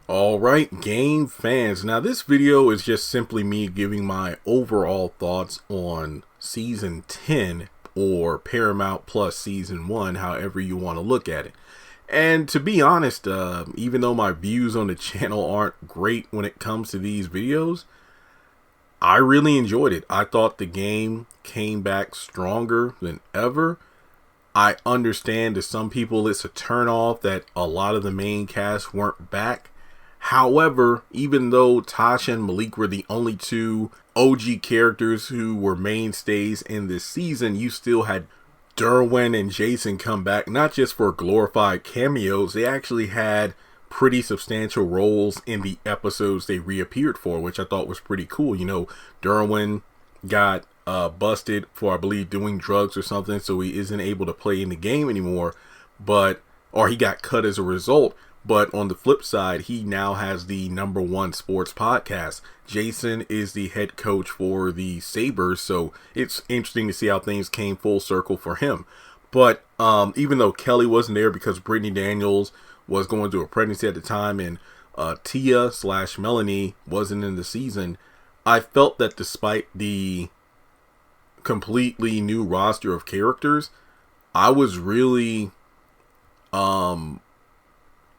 All right, game fans. Now, this video is just simply me giving my overall thoughts on season 10 or Paramount Plus season 1, however you want to look at it. And to be honest, even though my views on the channel aren't great when it comes to these videos, I really enjoyed it. I thought the game came back stronger than ever. I understand to some people it's a turnoff that a lot of the main cast weren't back. However, even though Tasha and Malik were the only two OG characters who were mainstays in this season, you still had Derwin and Jason come back, not just for glorified cameos. They actually had pretty substantial roles in the episodes they reappeared for, which I thought was pretty cool. You know, Derwin got busted for, I believe, doing drugs or something, so he isn't able to play in the game anymore, or he got cut as a result. But on the flip side, he now has the #1 sports podcast. Jason is the head coach for the Sabres, so it's interesting to see how things came full circle for him. But even though Kelly wasn't there because Brittany Daniels was going through a pregnancy at the time, and Tia/Melanie wasn't in the season, I felt that despite the completely new roster of characters, I was really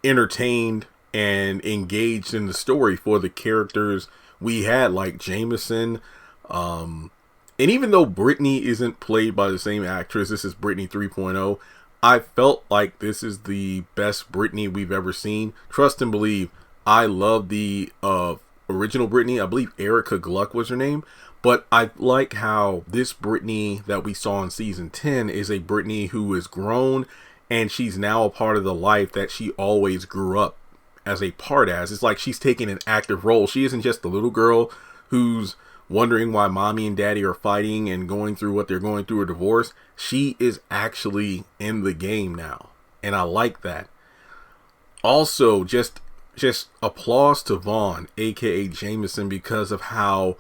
entertained and engaged in the story for the characters we had, like Jameson. And even though Brittany isn't played by the same actress, this is Brittany 3.0, I felt like this is the best Brittany we've ever seen. Trust and believe, I love the original Brittany. I believe Erica Gluck was her name. But I like how this Brittany that we saw in season 10 is a Brittany who is grown, and she's now a part of the life that she always grew up as a part as. It's like she's taking an active role. She isn't just the little girl who's wondering why mommy and daddy are fighting and going through what they're going through, a divorce. She is actually in the game now, and I like that. Also, just applause to Vaughn, aka Jameson, because of how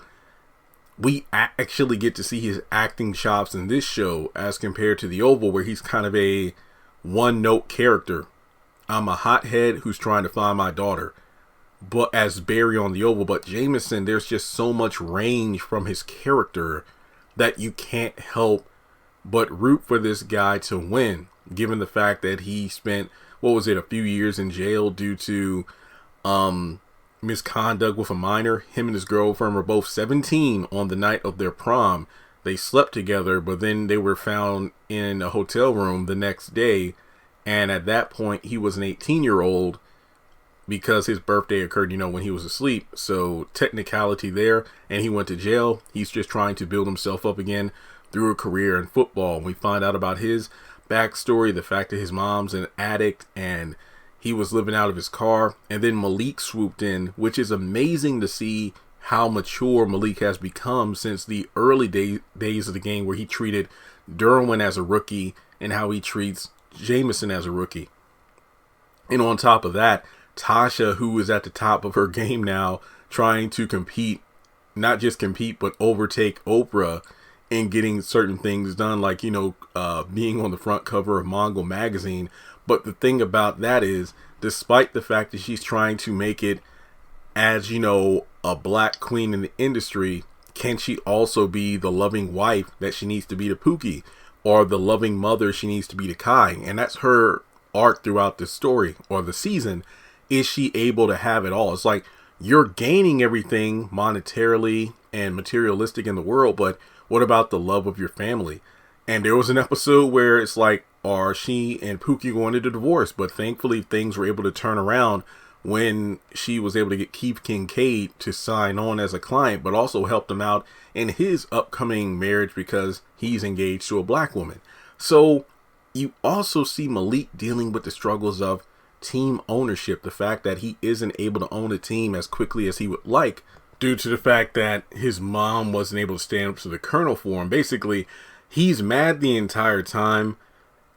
we actually get to see his acting chops in this show as compared to the Oval, where he's kind of a one-note character. I'm a hothead who's trying to find my daughter, but as Barry on the Oval. But Jameson, there's just so much range from his character that you can't help but root for this guy to win, given the fact that he spent, a few years in jail due to misconduct with a minor. Him and his girlfriend were both 17 on the night of their prom. They slept together, but then they were found in a hotel room the next day. And at that point, he was an 18-year-old because his birthday occurred, when he was asleep. So technicality there, and he went to jail. He's just trying to build himself up again through a career in football. We find out about his backstory, the fact that his mom's an addict and he was living out of his car. And then Malik swooped in, which is amazing to see how mature Malik has become since the early days of the game, where he treated Derwin as a rookie and how he treats Jameson as a rookie. And on top of that, Tasha, who is at the top of her game now, trying to compete, not just compete, but overtake Oprah in getting certain things done, like, being on the front cover of Mongol magazine. But the thing about that is, despite the fact that she's trying to make it as, a black queen in the industry, can she also be the loving wife that she needs to be to Pookie, or the loving mother she needs to be to Kai? And that's her arc throughout the story or the season. Is she able to have it all? It's like you're gaining everything monetarily and materialistic in the world, but what about the love of your family? And there was an episode where it's like, are she and Pookie going to divorce? But thankfully things were able to turn around when she was able to get Keith Kincaid to sign on as a client, but also helped him out in his upcoming marriage because he's engaged to a black woman. So you also see Malik dealing with the struggles of team ownership, the fact that he isn't able to own a team as quickly as he would like due to the fact that his mom wasn't able to stand up to the colonel for him. Basically, he's mad the entire time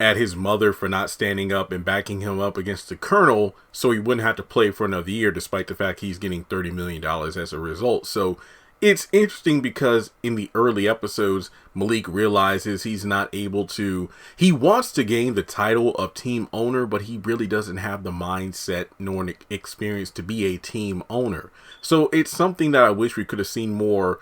at his mother for not standing up and backing him up against the colonel so he wouldn't have to play for another year, despite the fact he's getting $30 million as a result. So it's interesting because in the early episodes, Malik realizes he's not able to, he wants to gain the title of team owner, but he really doesn't have the mindset nor an experience to be a team owner. So it's something that I wish we could have seen more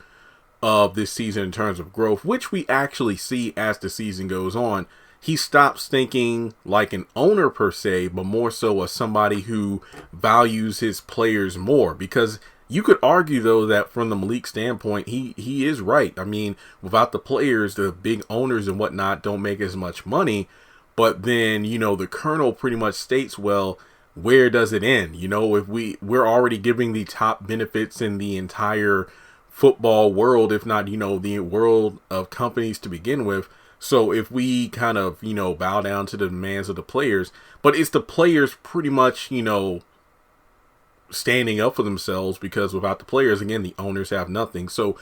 of this season in terms of growth, which we actually see as the season goes on. He stops thinking like an owner per se, but more so as somebody who values his players more, because you could argue, though, that from the Malik standpoint, he is right. I mean, without the players, the big owners and whatnot don't make as much money. But then, the Colonel pretty much states, well, where does it end? If we're already giving the top benefits in the entire football world, if not, the world of companies to begin with. So if we kind of, bow down to the demands of the players, but it's the players pretty much, standing up for themselves, because without the players, again, the owners have nothing. So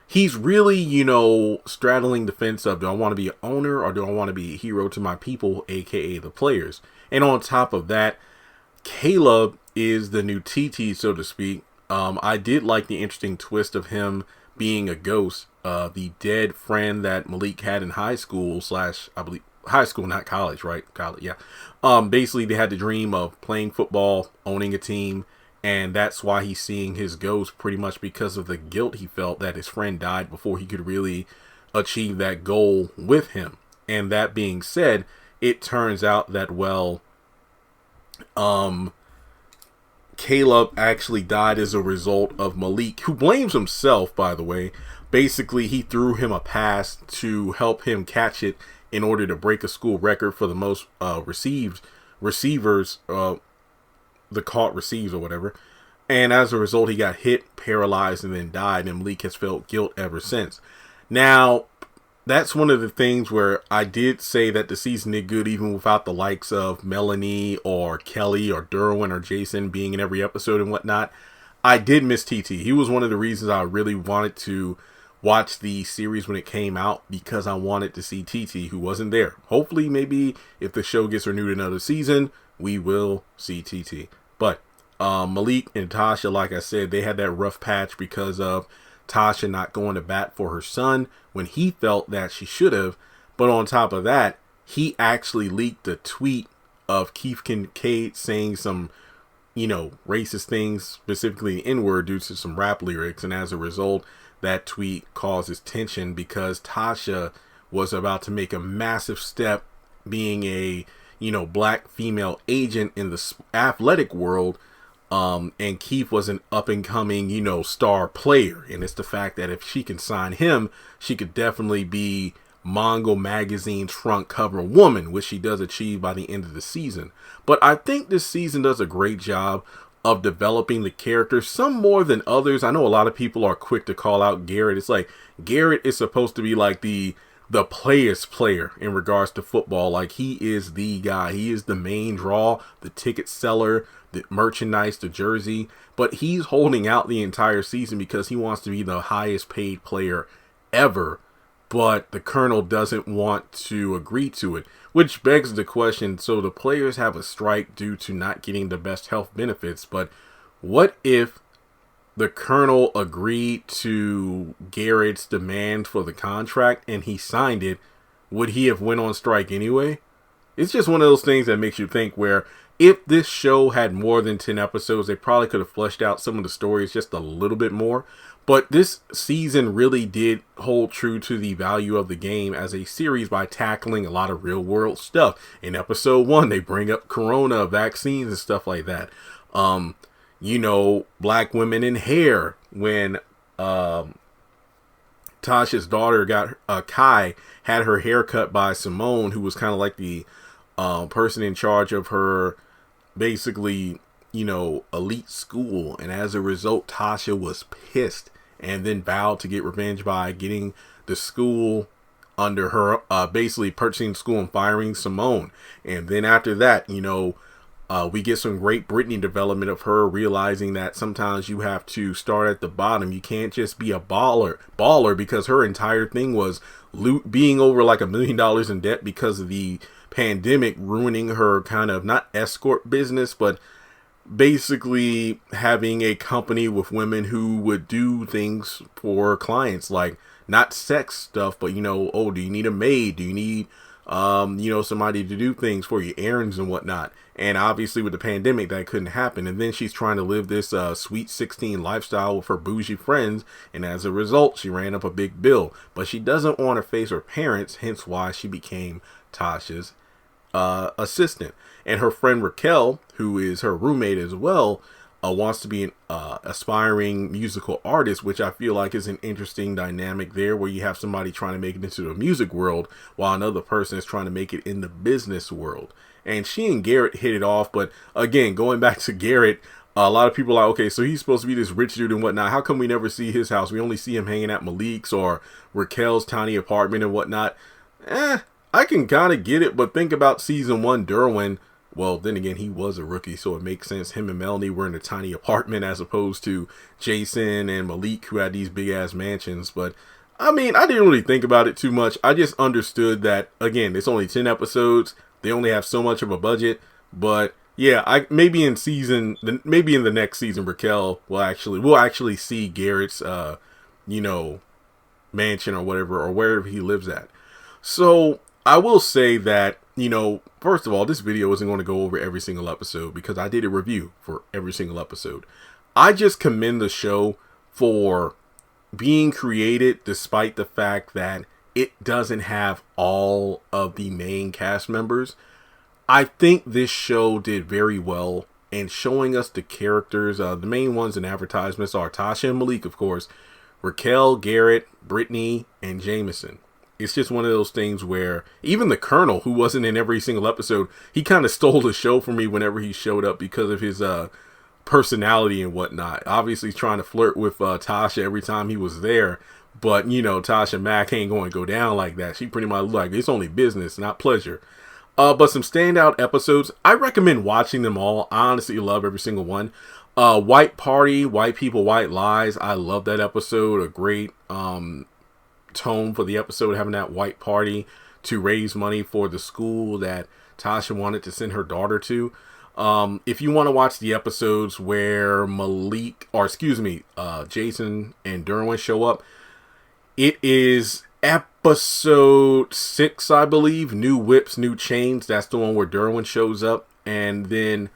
he's really, straddling the fence of, do I want to be an owner or do I want to be a hero to my people, aka the players? And on top of that, Caleb is the new TT, so to speak. I did like the interesting twist of him being a ghost, the dead friend that Malik had in high school / I believe high school, not college, right? College, yeah. Basically, they had the dream of playing football, owning a team. And that's why he's seeing his ghost, pretty much because of the guilt he felt that his friend died before he could really achieve that goal with him. And that being said, it turns out that, well, Caleb actually died as a result of Malik, who blames himself, by the way. Basically, he threw him a pass to help him catch it in order to break a school record for the most receivers, the caught receives or whatever. And as a result, he got hit, paralyzed, and then died. And Malik has felt guilt ever since. Now, that's one of the things where I did say that the season did good even without the likes of Melanie or Kelly or Derwin or Jason being in every episode and whatnot. I did miss TT. He was one of the reasons I really wanted to watch the series when it came out, because I wanted to see TT, who wasn't there. Hopefully, maybe if the show gets renewed another season, we will see TT. But Malik and Tasha, like I said, they had that rough patch because of Tasha not going to bat for her son when he felt that she should have. But on top of that, he actually leaked a tweet of Keith Kincaid saying some, racist things, specifically the N-word, due to some rap lyrics. And as a result, that tweet causes tension because Tasha was about to make a massive step being a black female agent in the athletic world, and Keith was an up-and-coming, star player. And it's the fact that if she can sign him, she could definitely be Mongol Magazine's front cover woman, which she does achieve by the end of the season. But I think this season does a great job of developing the characters, some more than others. I know a lot of people are quick to call out Garrett. It's like Garrett is supposed to be like the player's player in regards to football. Like, he is the guy. He is the main draw, the ticket seller, the merchandise, the jersey. But he's holding out the entire season because he wants to be the highest paid player ever. But the Colonel doesn't want to agree to it, which begs the question, so the players have a strike due to not getting the best health benefits. But what if the Colonel agreed to Garrett's demand for the contract and he signed it? Would he have went on strike anyway? It's just one of those things that makes you think, where if this show had more than 10 episodes, they probably could have fleshed out some of the stories just a little bit more. But this season really did hold true to the value of the game as a series by tackling a lot of real world stuff. In episode 1, they bring up corona, vaccines, and stuff like that. Black women in hair, when Tasha's daughter Kai had her hair cut by Simone, who was kind of like the person in charge of her, basically, elite school. And as a result, Tasha was pissed and then vowed to get revenge by getting the school under her, basically purchasing the school and firing Simone. And then after that, we get some great Britney development of her realizing that sometimes you have to start at the bottom. You can't just be a baller, because her entire thing was being over like $1 million in debt because of the pandemic, ruining her kind of, not escort business, but basically having a company with women who would do things for clients, like not sex stuff, but oh, do you need a maid? Do you need somebody to do things for you, errands and whatnot? And obviously with the pandemic, that couldn't happen. And then she's trying to live this sweet 16 lifestyle with her bougie friends. And as a result, she ran up a big bill. But she doesn't want to face her parents, hence why she became Tasha's assistant. And her friend Raquel, who is her roommate as well, wants to be an aspiring musical artist, which I feel like is an interesting dynamic there, where you have somebody trying to make it into the music world while another person is trying to make it in the business world. And she and Garrett hit it off. But again, going back to Garrett, a lot of people are like, okay, so he's supposed to be this rich dude and whatnot. How come we never see his house? We only see him hanging at Malik's or Raquel's tiny apartment and whatnot. I can kind of get it, but think about season 1, Derwin. Well, then again, he was a rookie, so it makes sense. Him and Melanie were in a tiny apartment as opposed to Jason and Malik, who had these big-ass mansions. But, I mean, I didn't really think about it too much. I just understood that, again, it's only 10 episodes. They only have so much of a budget. But, yeah, maybe in the next season, Raquel we'll actually see Garrett's, mansion or whatever, or wherever he lives at. So, I will say that, first of all, this video isn't going to go over every single episode because I did a review for every single episode. I just commend the show for being created despite the fact that it doesn't have all of the main cast members. I think this show did very well in showing us the characters. The main ones in advertisements are Tasha and Malik, of course, Raquel, Garrett, Brittany, and Jameson. It's just one of those things where even the Colonel, who wasn't in every single episode, he kind of stole the show from me whenever he showed up because of his personality and whatnot. Obviously trying to flirt with Tasha every time he was there. But, Tasha Mack ain't going to go down like that. She pretty much like, it's only business, not pleasure. But some standout episodes. I recommend watching them all. I honestly love every single one. White Party, White People, White Lies. I love that episode. A great tone for the episode, having that white party to raise money for the school that Tasha wanted to send her daughter to. If you want to watch the episodes where Jason and Derwin show up, it is episode 6, I believe, New Whips, New Chains. That's the one where Derwin shows up, and then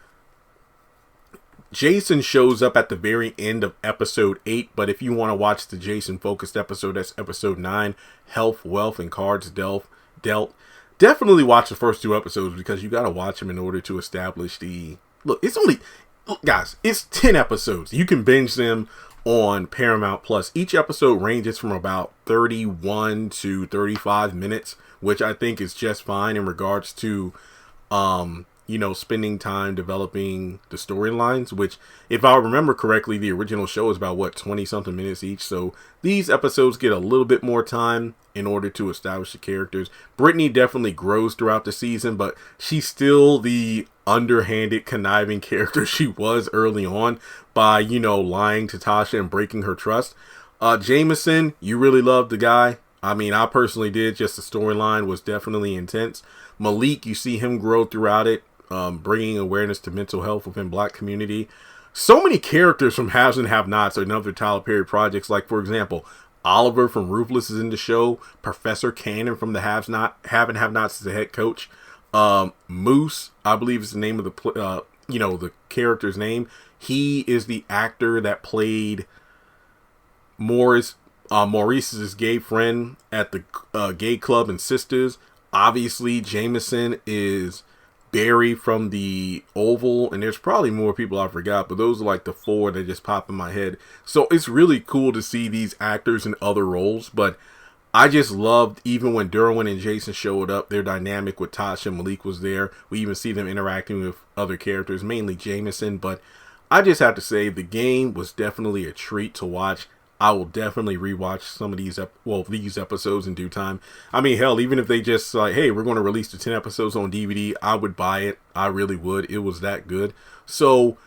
Jason shows up at the very end of episode 8, but if you want to watch the Jason focused episode, that's episode 9, Health, Wealth, and Cards Dealt. Definitely watch the first 2 episodes because you got to watch them in order to establish guys, it's 10 episodes. You can binge them on Paramount Plus. Each episode ranges from about 31 to 35 minutes, which I think is just fine in regards to spending time developing the storylines, which, if I remember correctly, the original show is about 20 something minutes each. So these episodes get a little bit more time in order to establish the characters. Brittany definitely grows throughout the season, but she's still the underhanded, conniving character she was early on by, lying to Tasha and breaking her trust. Jameson, you really loved the guy. I mean, I personally did. Just the storyline was definitely intense. Malik, you see him grow throughout it. Bringing awareness to mental health within Black community. So many characters from Haves and Have-Nots and other Tyler Perry projects. Like, for example, Oliver from Ruthless is in the show. Professor Cannon from the Have and Have-Nots is the head coach. Moose, I believe is the name of the character's name. He is the actor that played Maurice's gay friend at the gay club and Sisters. Obviously, Jameson is Barry from the Oval, and there's probably more people I forgot, but those are like the 4 that just pop in my head. So it's really cool to see these actors in other roles, but I just loved, even when Derwin and Jason showed up, their dynamic with Tasha and Malik was there. We even see them interacting with other characters, mainly Jameson, but I just have to say the game was definitely a treat to watch. I will definitely rewatch some of these episodes in due time. I mean, hell, even if they just like, hey, we're going to release the 10 episodes on DVD, I would buy it. I really would. It was that good. So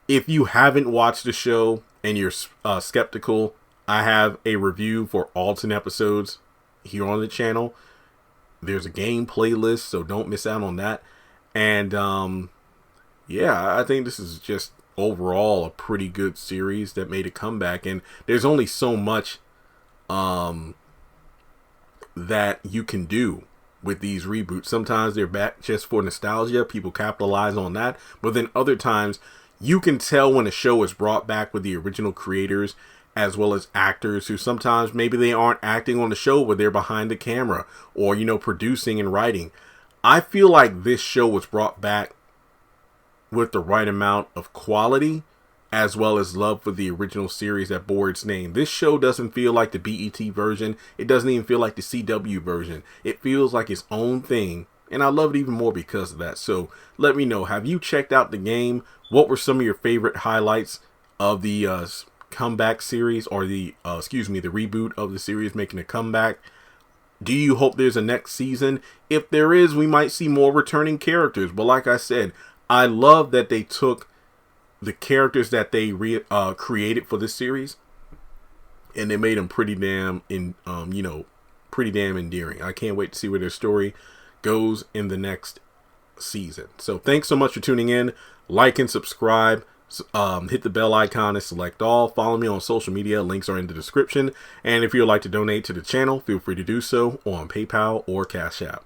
if you haven't watched the show and you're skeptical, I have a review for all 10 episodes here on the channel. There's a game playlist, so don't miss out on that. And Yeah, I think this is just overall a pretty good series that made a comeback, and there's only so much that you can do with these reboots. Sometimes they're back just for nostalgia, people capitalize on that, but then other times you can tell when a show is brought back with the original creators as well as actors who sometimes maybe they aren't acting on the show, but they're behind the camera or, producing and writing. I feel like this show was brought back with the right amount of quality as well as love for the original series that bore its name. This show doesn't feel like the BET version. It doesn't even feel like the CW version. It feels like its own thing, and I love it even more because of that. So let me know, have you checked out the game? What were some of your favorite highlights of the comeback series, or the reboot of the series making a comeback? Do you hope there's a next season? If there is, we might see more returning characters. But like I said, I love that they took the characters that they created for this series and they made them pretty damn endearing. I can't wait to see where their story goes in the next season. So thanks so much for tuning in. Like and subscribe. Hit the bell icon and select all. Follow me on social media. Links are in the description. And if you'd like to donate to the channel, feel free to do so on PayPal or Cash App.